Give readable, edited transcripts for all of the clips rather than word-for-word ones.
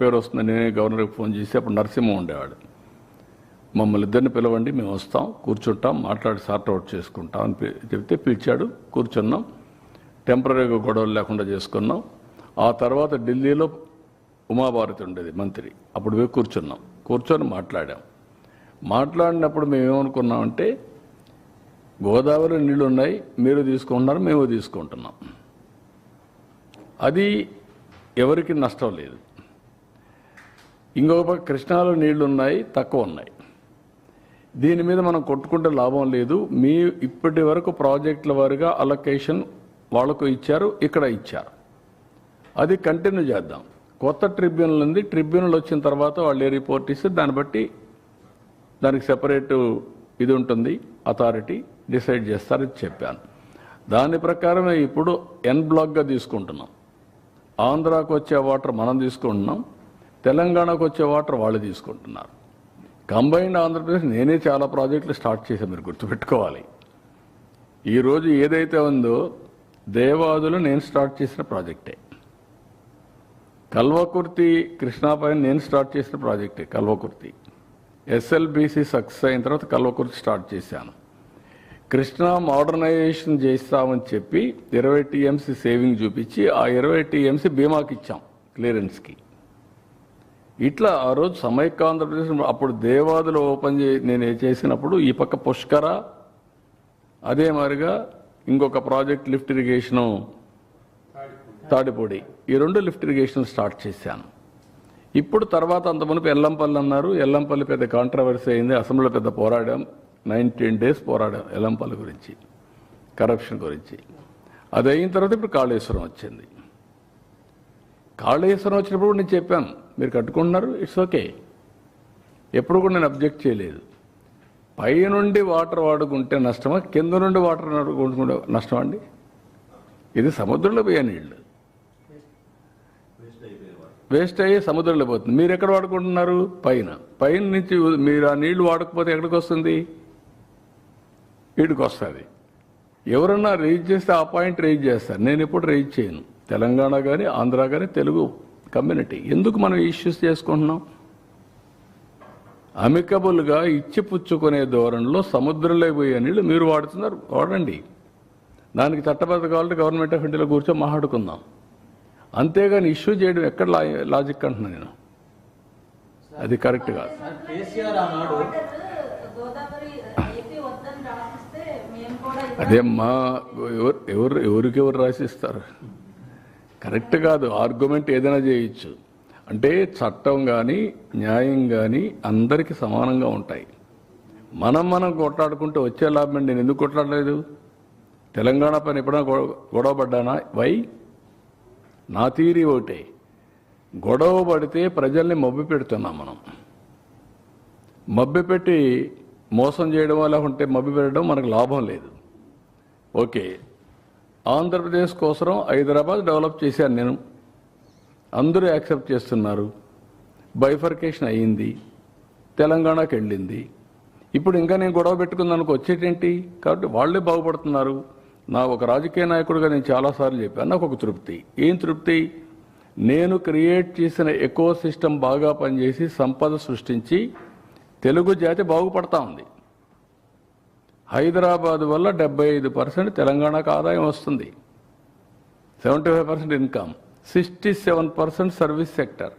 పేరు వస్తుంది. నేనే గవర్నర్కి ఫోన్ చేసి అప్పుడు నరసింహ ఉండేవాడు. మమ్మల్ని ఇద్దరిని పిలవండి, మేము వస్తాం, కూర్చుంటాం, మాట్లాడి సార్ట్ అవుట్ చేసుకుంటాం అని చెప్తే పిలిచాడు. కూర్చున్నాం, టెంపరీగా గొడవలు లేకుండా చేసుకున్నాం. ఆ తర్వాత ఢిల్లీలో ఉమాభారతి ఉండేది మంత్రి, అప్పుడు పోయి కూర్చొని మాట్లాడినప్పుడు మేము ఏమనుకున్నామంటే గోదావరి నీళ్లు ఉన్నాయి, మీరు తీసుకుంటున్నారు, మేము తీసుకుంటున్నాం, అది ఎవరికి నష్టం లేదు. ఇంకొక పక్క కృష్ణాలో నీళ్లు ఉన్నాయి, తక్కువ ఉన్నాయి, దీని మీద మనం కొట్టుకుంటే లాభం లేదు. మీ ఇప్పటి వరకు ప్రాజెక్టుల వారిగా అలొకేషన్ వాళ్ళకు ఇచ్చారు, ఇక్కడ ఇచ్చారు, అది కంటిన్యూ చేద్దాం. కొత్త ట్రిబ్యునల్ ఉంది, ట్రిబ్యునల్ వచ్చిన తర్వాత వాళ్ళు ఏ రిపోర్ట్ ఇస్తే దాన్ని బట్టి దానికి సెపరేట్ ఇది ఉంటుంది, అథారిటీ డిసైడ్ చేస్తారని చెప్పాను. దాని ప్రకారమే ఇప్పుడు ఎన్ బ్లాక్గా తీసుకుంటున్నాం. ఆంధ్రాకు వచ్చే వాటర్ మనం తీసుకుంటున్నాం, తెలంగాణకు వచ్చే వాటర్ వాళ్ళు తీసుకుంటున్నారు. కంబైన్డ్ ఆంధ్రప్రదేశ్ నేనే చాలా ప్రాజెక్టులు స్టార్ట్ చేశాను, మీరు గుర్తుపెట్టుకోవాలి. ఈరోజు ఏదైతే ఉందో దేవాదులు నేను స్టార్ట్ చేసిన ప్రాజెక్టే, కల్వకుర్తి కృష్ణాపైన నేను స్టార్ట్ చేసిన ప్రాజెక్టే కల్వకుర్తి. ఎస్ఎల్బీసీ సక్సెస్ అయిన తర్వాత కల్వకుర్తి స్టార్ట్ చేశాను. కృష్ణా మోడర్నైజేషన్ చేస్తామని చెప్పి 20 టీఎంసీ సేవింగ్ చూపించి ఆ 20 టీఎంసీ బీమాకి ఇచ్చాం క్లియరెన్స్కి. ఇట్లా ఆ రోజు సమైక్య ఆంధ్రప్రదేశ్ అప్పుడు దేవాదులు ఓపెన్ నేను చేసినప్పుడు ఈ పక్క పుష్కర, అదే మాదిరిగా ఇంకొక ప్రాజెక్ట్ లిఫ్ట్ ఇరిగేషను తాడిపొడి, ఈ 2 లిఫ్ట్ ఇరిగేషన్ స్టార్ట్ చేశాను. ఇప్పుడు తర్వాత అంతమునుపు ఎల్లంపల్లి అన్నారు, ఎల్లంపల్లి పెద్ద కాంట్రవర్సీ అయింది, అసెంబ్లీలో పెద్ద పోరాడాం, 19 days పోరాడాం ఎల్లంపల్లి గురించి, కరప్షన్ గురించి. అది అయిన తర్వాత ఇప్పుడు కాళేశ్వరం వచ్చింది. కాళేశ్వరం వచ్చినప్పుడు నేను చెప్పాను మీరు కట్టుకుంటున్నారు, ఇట్స్ ఓకే, ఎప్పుడు కూడా నేను అబ్జెక్ట్ చేయలేదు. పై నుండి వాటర్ వాడుకుంటే నష్టమా, కింద నుండి వాటర్ వాడుకుంటే నష్టమా అండి? ఇది సముద్రంలో పోయే నీళ్ళు, వేస్ట్ అయ్యి సముద్రంలో పోతుంది. మీరు ఎక్కడ వాడుకుంటున్నారు? పైన నుంచి మీరు ఆ నీళ్లు వాడకపోతే ఎక్కడికి వస్తుంది? వీడికి వస్తుంది. ఎవరన్నా రైజ్ చేస్తే ఆ పాయింట్ రైజ్ చేస్తారు, నేను ఎప్పుడు రైజ్ చేయను. తెలంగాణ కానీ ఆంధ్ర కానీ తెలుగు కమ్యూనిటీ ఎందుకు మనం ఇష్యూస్ చేసుకుంటున్నాం? అమికబుల్గా ఇచ్చి పుచ్చుకునే ధోరణిలో సముద్రంలో పోయే నీళ్ళు మీరు వాడుతున్నారు, వాడండి. దానికి చట్టబద్ధ కావాలంటే గవర్నమెంట్ ఆఫ్ ఇండియాలో కూర్చొని మాట్లాడుకుందాం, అంతేగాని ఇష్యూ చేయడం ఎక్కడ లాజిక్ అంటున్నా నేను, అది కరెక్ట్ కాదు. అదేమ్మా, ఎవరికెవరు రాసిస్తారు? కరెక్ట్ కాదు. ఆర్గ్యుమెంట్ ఏదైనా చేయొచ్చు, అంటే చట్టం కానీ న్యాయం కానీ అందరికీ సమానంగా ఉంటాయి. మనం కొట్లాడుకుంటే వచ్చే లాభం. నేను ఎందుకు కొట్లాడలేదు? తెలంగాణ పైన ఎప్పుడైనా గొడవపడ్డానా? వై? నా తీరి ఒకటే, గొడవ పడితే ప్రజల్ని మభ్య పెడుతున్నాం మనం. మభ్య పెట్టి మోసం చేయడం లేకుంటే మభ్య పెట్టడం మనకు లాభం లేదు. ఓకే, ఆంధ్రప్రదేశ్ కోసం హైదరాబాద్ డెవలప్ చేశాను నేను, అందరూ యాక్సెప్ట్ చేస్తున్నారు, బైఫర్కేషన్ అయ్యింది, తెలంగాణకి వెళ్ళింది. ఇప్పుడు ఇంకా నేను గొడవ పెట్టుకుందానికి వచ్చేటేంటి? కాబట్టి వాళ్ళే బాగుపడుతున్నారు. నా ఒక రాజకీయ నాయకుడిగా నేను చాలాసార్లు చెప్పాను, నాకు ఒక తృప్తి. ఏం తృప్తి? నేను క్రియేట్ చేసిన ఎకో సిస్టమ్ బాగా పనిచేసి సంపద సృష్టించి తెలుగు జాతి బాగుపడతా ఉంది. హైదరాబాద్ వల్ల 75% తెలంగాణకు ఆదాయం వస్తుంది, 75% ఇన్కమ్, 67% సర్వీస్ సెక్టర్,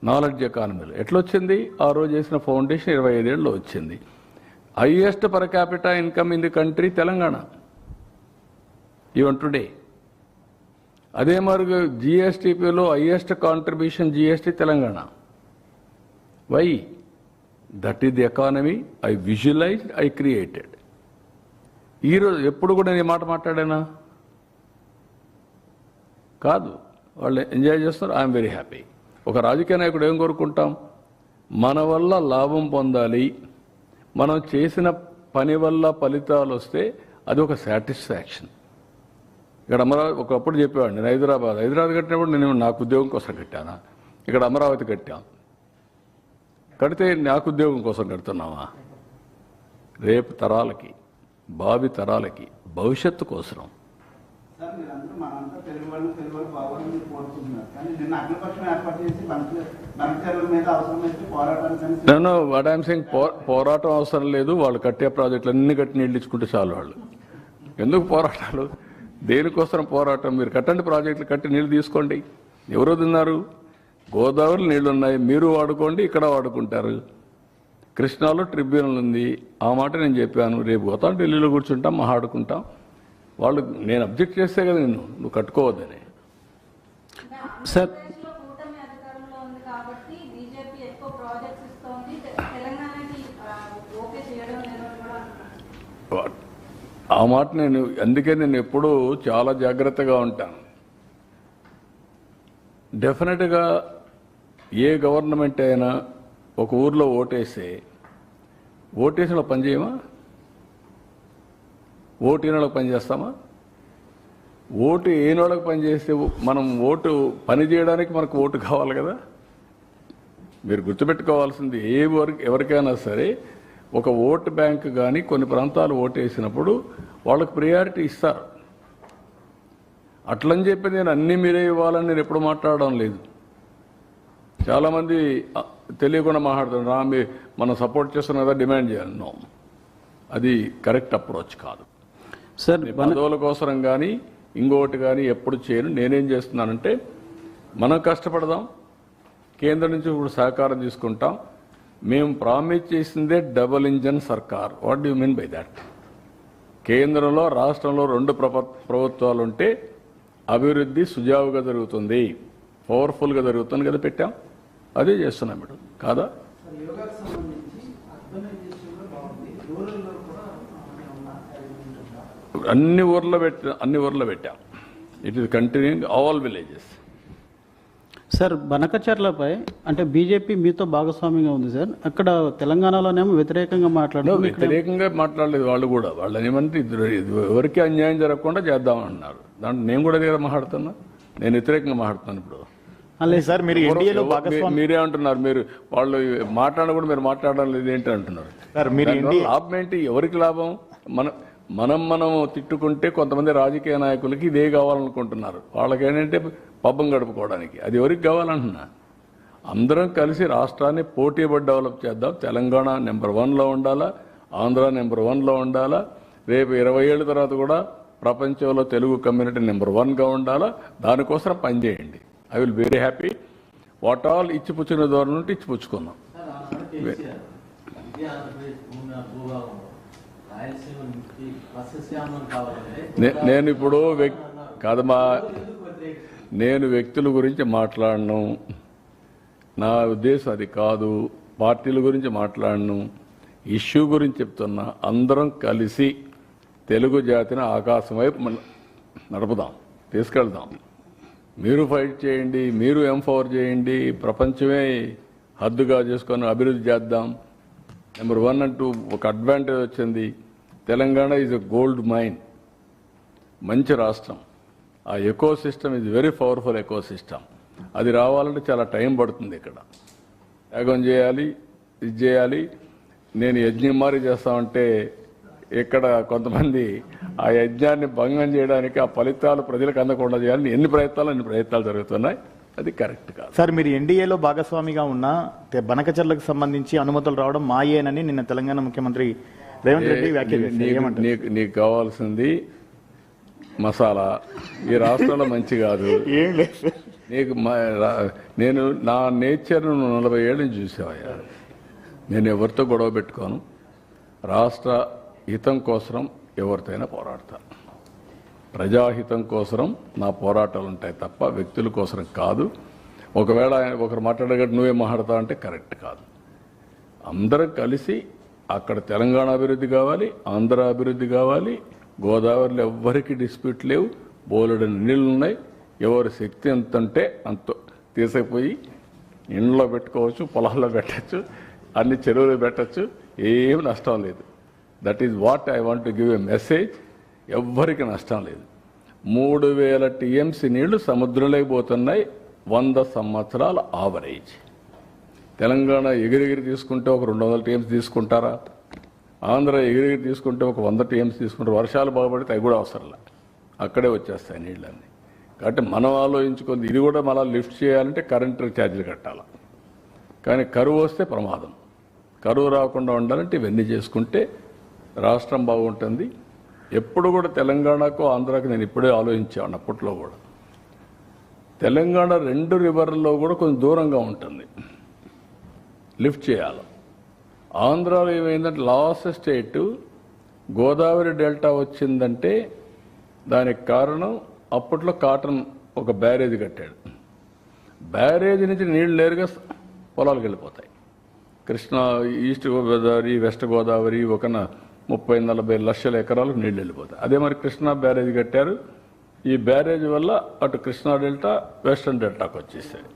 నాలెడ్జ్ ఎకానమీలో. ఎట్లొచ్చింది? ఆ రోజు చేసిన ఫౌండేషన్ 25 ఏళ్ళలో వచ్చింది. Highest per capita income in the country Telangana even today. అదే మరి జిఎస్టిపిలో highest contribution GST Telangana. Why? That is the economy I visualised, I created. ఈరోజు ఎప్పుడు కూడా నేను మాట మాట్లాడానా? కాదు. వాళ్ళు ఎంజాయ్ చేస్తారు, ఐఎమ్ వెరీ హ్యాపీ. ఒక రాజకీయ నాయకుడు ఏం కోరుకుంటాం? మన వల్ల లాభం పొందాలి, మనం చేసిన పని వల్ల ఫలితాలు వస్తే అది ఒక సాటిస్ఫాక్షన్. ఇక్కడ అమరావతి ఒకప్పుడు చెప్పేవాడు, నేను హైదరాబాద్ కట్టినప్పుడు నేను నాకు ఉద్యోగం కోసం కట్టానా? ఇక్కడ అమరావతి కట్టాం, కడితే నాకు ఉద్యోగం కోసం కడుతున్నావా? రేపు తరాలకి, భావి తరాలకి, భవిష్యత్తు కోసం. సార్ మీరందరూ మనంతా తెలుగు వాళ్ళు బాగోవాలని కోరుకుంటున్నారు, కానీ నిన్న అగ్నిపక్షం ఏర్పాటు చేసి బంకచర్ల మీద అవసరమైతే పోరాటానికి నేను వాట్ ఐఎమ్ సెయింగ్ పోరాటం అవసరం లేదు. వాళ్ళు కట్టే ప్రాజెక్టులు అన్ని కట్టి నీళ్ళు ఇచ్చుకుంటే చాలు. వాళ్ళు ఎందుకు పోరాటాలు, దేనికోసం పోరాటం? మీరు కట్టండి, ప్రాజెక్టులు కట్టి నీళ్ళు తీసుకోండి. ఎవరు తిన్నారు? గోదావరి నీళ్లు ఉన్నాయి, మీరు వాడుకోండి, ఇక్కడ వాడుకుంటారు. కృష్ణాలో ట్రిబ్యునల్ ఉంది, ఆ మాట నేను చెప్పాను. రేపు పోతాం, ఢిల్లీలో కూర్చుంటాం, మాట్లాడుకుంటాం. వాళ్ళు నేను అబ్జెక్ట్ చేస్తే కదా నువ్వు కట్టుకోవద్దని. సార్ ఆ మాట నేను అందుకే నేను ఎప్పుడూ చాలా జాగ్రత్తగా ఉంటాను. డెఫినెట్గా ఏ గవర్నమెంట్ అయినా ఒక ఊర్లో ఓటేసిన పనిచేయమా? ఓటు ఏనాళ్ళకి పనిచేస్తామా? ఓటు ఏనాళ్ళకి పనిచేస్తే మనం ఓటు పని చేయడానికి మనకు ఓటు కావాలి కదా. మీరు గుర్తుపెట్టుకోవాల్సింది ఎవరికైనా సరే ఒక ఓటు బ్యాంక్ కానీ కొన్ని ప్రాంతాలు ఓటు వేసినప్పుడు వాళ్ళకు ప్రియారిటీ ఇస్తారు. అట్లని చెప్పి నేను అన్నీ మీరే ఇవ్వాలని నేను ఎప్పుడు మాట్లాడడం లేదు. చాలామంది తెలియకుండా మాట్లాడుతున్నారు, మనం సపోర్ట్ చేస్తున్నాం కదా డిమాండ్ చేయాలి. నో, అది కరెక్ట్ అప్రోచ్ కాదు. సార్ పదవుల కోసం కానీ ఇంకోటి కానీ ఎప్పుడు చేయను. నేనేం చేస్తున్నానంటే మనం కష్టపడదాం, కేంద్రం నుంచి ఇప్పుడు సహకారం తీసుకుంటాం. మేము ప్రామిస్ చేసిందే డబుల్ ఇంజన్ సర్కార్. What do mean by that? కేంద్రంలో రాష్ట్రంలో రెండు ప్రభుత్వాలు ఉంటే అభివృద్ధి సుజావుగా జరుగుతుంది, పవర్ఫుల్గా జరుగుతుంది కదా పెట్టాం. అదే చేస్తున్నాం మేడం, కాదా? అన్ని ఊర్లో పెట్టాం. It is continuing all villages. Sir బనకచర్లపై అంటే బీజేపీ మీతో భాగస్వామ్యంగా ఉంది సార్. అక్కడ తెలంగాణలోనేమో వ్యతిరేకంగా వ్యతిరేకంగా మాట్లాడలేదు. వాళ్ళు ఏమంటే ఎవరికి అన్యాయం జరగకుండా చేద్దామన్నారు. దాంట్లో నేను కూడా దగ్గర మాట్లాడుతున్నా, నేను వ్యతిరేకంగా మాట్లాడుతున్నాను. ఇప్పుడు సార్ మీరు ఎన్డీఏలో మీరే అంటున్నారు, మీరు వాళ్ళు మాట్లాడడం కూడా మీరు మాట్లాడడం లేదు ఏంటి అంటున్నారు. లాభం ఏంటి? ఎవరికి లాభం? మనం తిట్టుకుంటే కొంతమంది రాజకీయ నాయకులకి ఇదే కావాలనుకుంటున్నారు. వాళ్ళకి ఏంటంటే పబ్బం గడుపుకోవడానికి. అది ఎవరికి కావాలంటున్నా? అందరం కలిసి రాష్ట్రాన్ని పోటీపడి డెవలప్ చేద్దాం. తెలంగాణ నెంబర్ 1లో ఉండాలా, ఆంధ్ర నెంబర్ 1లో ఉండాలా. రేపు 20 ఏళ్ళ తర్వాత కూడా ప్రపంచంలో తెలుగు కమ్యూనిటీ నెంబర్ 1గా ఉండాలా. దానికోసం పనిచేయండి. I will very happy. What all ఇచ్చిపుచ్చుకునే ద్వారా నుండి ఇచ్చిపుచ్చుకుందాం. నేను ఇప్పుడు కాదమ్మా, నేను వ్యక్తుల గురించి మాట్లాడను. నా ఉద్దేశం అది కాదు. పార్టీల గురించి మాట్లాడను. ఇష్యూ గురించి చెప్తున్నా. అందరం కలిసి తెలుగు జాతిని ఆకాశం వైపు నడుపుదాం, తీసుకెళ్దాం. మీరు ఫైట్ చేయండి, మీరు ఎంపవర్ చేయండి. ప్రపంచమే హద్దుగా చేసుకొని అభివృద్ధి చేద్దాం. నెంబర్ 1 అంటూ ఒక అడ్వాంటేజ్ వచ్చింది. Telangana is a gold mine. మంచి రాష్ట్రం. ఆ ecosystem is very powerful ecosystem. అది రావాలంటే చాలా టైం పడుతుంది. ఇక్కడ యాగం చేయాలి, ఇది చేయాలి. నేను యజ్ఞం మారి చేస్తామంటే ఇక్కడ కొంతమంది ఆ యజ్ఞాన్ని భంగం చేయడానికి, ఆ ఫలితాలు ప్రజలకు అందకుండా చేయాలని అన్ని ప్రయత్నాలు జరుగుతున్నాయి. అది కరెక్ట్ కాదు. సార్ మీరు ఎన్డీఏలో భాగస్వామిగా ఉన్న బనకచర్లకు సంబంధించి అనుమతులు రావడం మాయేనని నిన్న తెలంగాణ ముఖ్యమంత్రి రేవంత్ రెడ్డి వ్యాఖ్యానించారు. నీకు కావాల్సింది మసాలా. ఈ రాష్ట్రంలో మంచి కాదు. ఏం లేదు. నేను నా నేచర్ను 40 ఏళ్ళ నుంచి చూసేవయ్యా. నేను ఎవరితో గొడవ పెట్టుకోను. రాష్ట్ర హితం కోసం ఎవరితోనైనా పోరాడతాను. ప్రజాహితం కోసం నా పోరాటాలు ఉంటాయి తప్ప వ్యక్తుల కోసం కాదు. ఒకవేళ ఒకరు మాట్లాడగట్టు నువ్వే మాట్లాడతావు అంటే కరెక్ట్ కాదు. అందరం కలిసి అక్కడ తెలంగాణ అభివృద్ధి కావాలి, ఆంధ్ర అభివృద్ధి కావాలి. గోదావరిలో ఎవ్వరికి డిస్ప్యూట్ లేవు. బోలెడని నీళ్ళు ఉన్నాయి. ఎవరి శక్తి ఎంత ఉంటే అంత తీసుకుపోయి ఇంట్లో పెట్టుకోవచ్చు, పొలాల్లో పెట్టచ్చు, అన్ని చెరువులు పెట్టచ్చు. ఏమి నష్టం లేదు. That is what I want to give a message. ఎవ్వరికి నష్టం లేదు. 3000 TMC నీళ్లు సముద్రంలోకి పోతున్నాయి. 100 సంవత్సరాల ఆవరేజ్. తెలంగాణ ఎగిరిగిరి తీసుకుంటే ఒక 200 TMC తీసుకుంటారా? ఆంధ్ర ఎగిరిగిరి తీసుకుంటే ఒక 100 TMC తీసుకుంటారు. వర్షాలు బాగుపడితే అవి కూడా అవసరంలా. అక్కడే వచ్చేస్తాయి నీళ్ళన్నీ. కాబట్టి మనం ఆలోచించుకుంది ఇది కూడా మళ్ళీ లిఫ్ట్ చేయాలంటే కరెంటు ఛార్జీలు కట్టాలి. కానీ కరువు వస్తే ప్రమాదం. కరువు రాకుండా ఉండాలంటే ఇవన్నీ చేసుకుంటే రాష్ట్రం బాగుంటుంది. ఎప్పుడు కూడా తెలంగాణకు ఆంధ్రాకు నేను ఇప్పుడే ఆలోచించాను. అప్పట్లో కూడా తెలంగాణ 2 రివర్లలో కూడా కొంచెం దూరంగా ఉంటుంది, లిఫ్ట్ చేయాలి. ఆంధ్రాలో ఏమైందంటే లాస్ట్ స్టేట్ గోదావరి డెల్టా వచ్చిందంటే దానికి కారణం అప్పట్లో కాటన్ ఒక బ్యారేజ్ కట్టాడు. బ్యారేజ్ నుంచి నీళ్ళు నేరుగా పొలాలకు వెళ్ళిపోతాయి. కృష్ణా, ఈస్ట్ గోదావరి, వెస్ట్ గోదావరి ఒక 30-40 లక్షల ఎకరాలకు నీళ్ళు వెళ్ళిపోతాయి. అదే మరి కృష్ణా బ్యారేజ్ కట్టారు. ఈ బ్యారేజ్ వల్ల అటు కృష్ణా డెల్టా వెస్టర్న్ డెల్టాకు వచ్చేసాయి.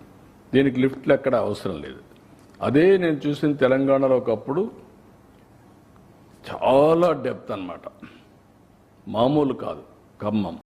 దీనికి లిఫ్ట్లు ఎక్కడ అవసరం లేదు. అదే నేను చూసిన తెలంగాణలో ఒకప్పుడు చాలా డెప్త్ అన్నమాట, మామూలు కాదు. ఖమ్మం